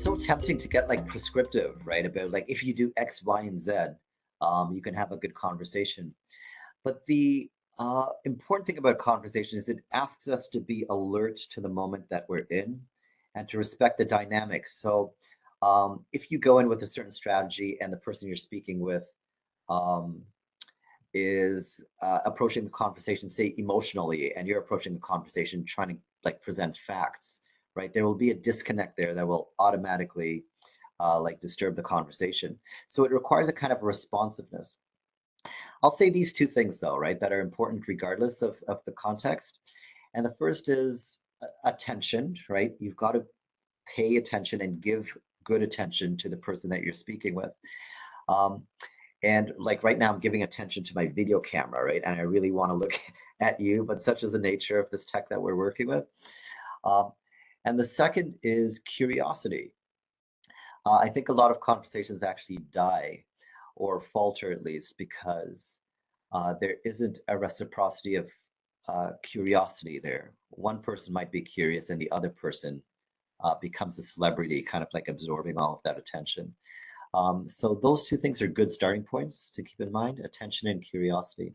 so tempting to get like prescriptive, right? About like if you do X, Y, and Z, you can have a good conversation. But the important thing about conversation is it asks us to be alert to the moment that we're in and to respect the dynamics. So if you go in with a certain strategy and the person you're speaking with um, is approaching the conversation, say emotionally, and you're approaching the conversation trying to like present facts, right? There will be a disconnect there that will automatically like disturb the conversation. So it requires a kind of responsiveness. I'll say these two things though, right, that are important regardless of the context. And the first is attention, right? You've got to pay attention and give good attention to the person that you're speaking with. Um, and like right now, I'm giving attention to my video camera, right? And I really want to look at you, but such is the nature of this tech that we're working with. Um, and the second is curiosity. I think a lot of conversations actually die or falter at least because there isn't a reciprocity of curiosity there. One person might be curious and the other person becomes a celebrity, kind of like absorbing all of that attention. So those two things are good starting points to keep in mind, attention and curiosity.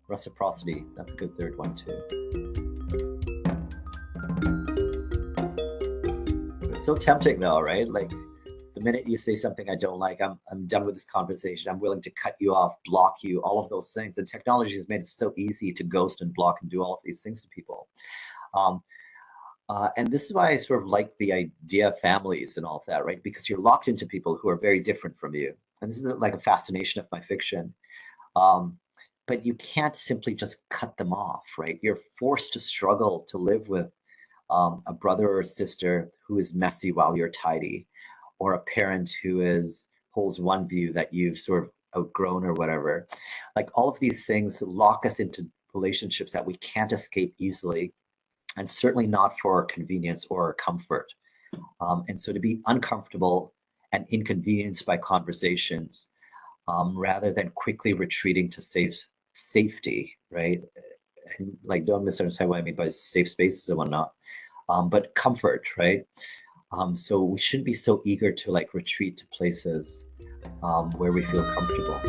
Reciprocity, that's a good third one too. It's so tempting though, right? Like the minute you say something I don't like, I'm done with this conversation. I'm willing to cut you off, block you, all of those things. And technology has made it so easy to ghost and block and do all of these things to people. Um, and this is why I sort of like the idea of families and all of that, right? Because you're locked into people who are very different from you. And this is like a fascination of my fiction. But you can't simply just cut them off, right? You're forced to struggle to live with a brother or sister who is messy while you're tidy, or a parent who holds one view that you've sort of outgrown or whatever. Like all of these things lock us into relationships that we can't escape easily, and certainly not for convenience or comfort. And so to be uncomfortable and inconvenienced by conversations, rather than quickly retreating to safety, right? And like, don't misunderstand what I mean by safe spaces and whatnot, but comfort, right? So we shouldn't be so eager to like retreat to places where we feel comfortable.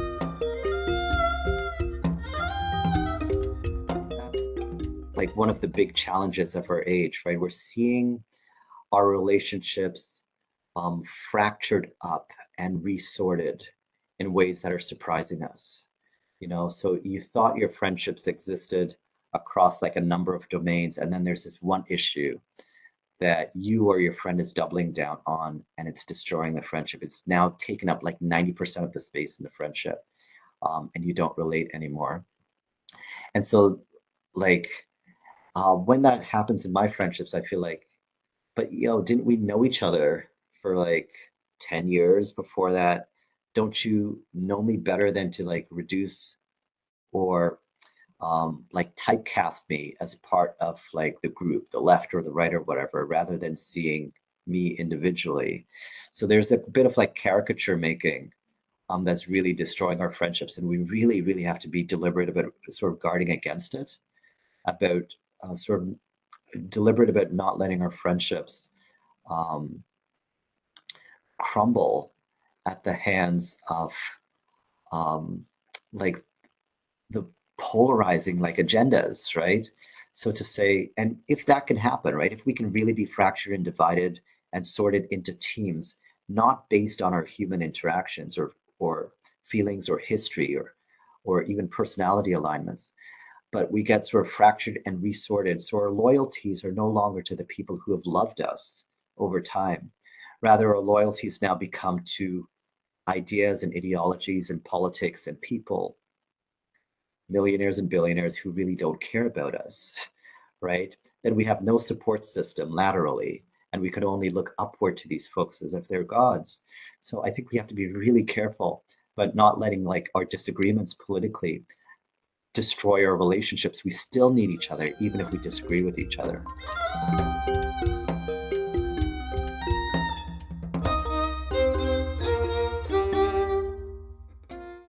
That's like one of the big challenges of our age, right? We're seeing our relationships fractured up and resorted in ways that are surprising us. You know, so you thought your friendships existed across like a number of domains, and then there's this one issue that you or your friend is doubling down on, and it's destroying the friendship. It's now taken up like 90% of the space in the friendship, and you don't relate anymore. And so, like, when that happens in my friendships, I feel like, but didn't we know each other for like 10 years before that? Don't you know me better than to like reduce or like typecast me as part of like the group, the left or the right or whatever, rather than seeing me individually? So there's a bit of like caricature making that's really destroying our friendships, and we really, really have to be deliberate about sort of guarding against it, about sort of deliberate about not letting our friendships um, crumble at the hands of like the polarizing like agendas, right? So to say, and if that can happen, right, if we can really be fractured and divided and sorted into teams, not based on our human interactions or feelings or history or even personality alignments, but we get sort of fractured and resorted. So our loyalties are no longer to the people who have loved us over time. Rather, our loyalties now become to ideas and ideologies and politics and people, millionaires and billionaires who really don't care about us, right? Then we have no support system laterally, and we can only look upward to these folks as if they're gods. So I think we have to be really careful, but not letting like our disagreements politically destroy our relationships. We still need each other, even if we disagree with each other.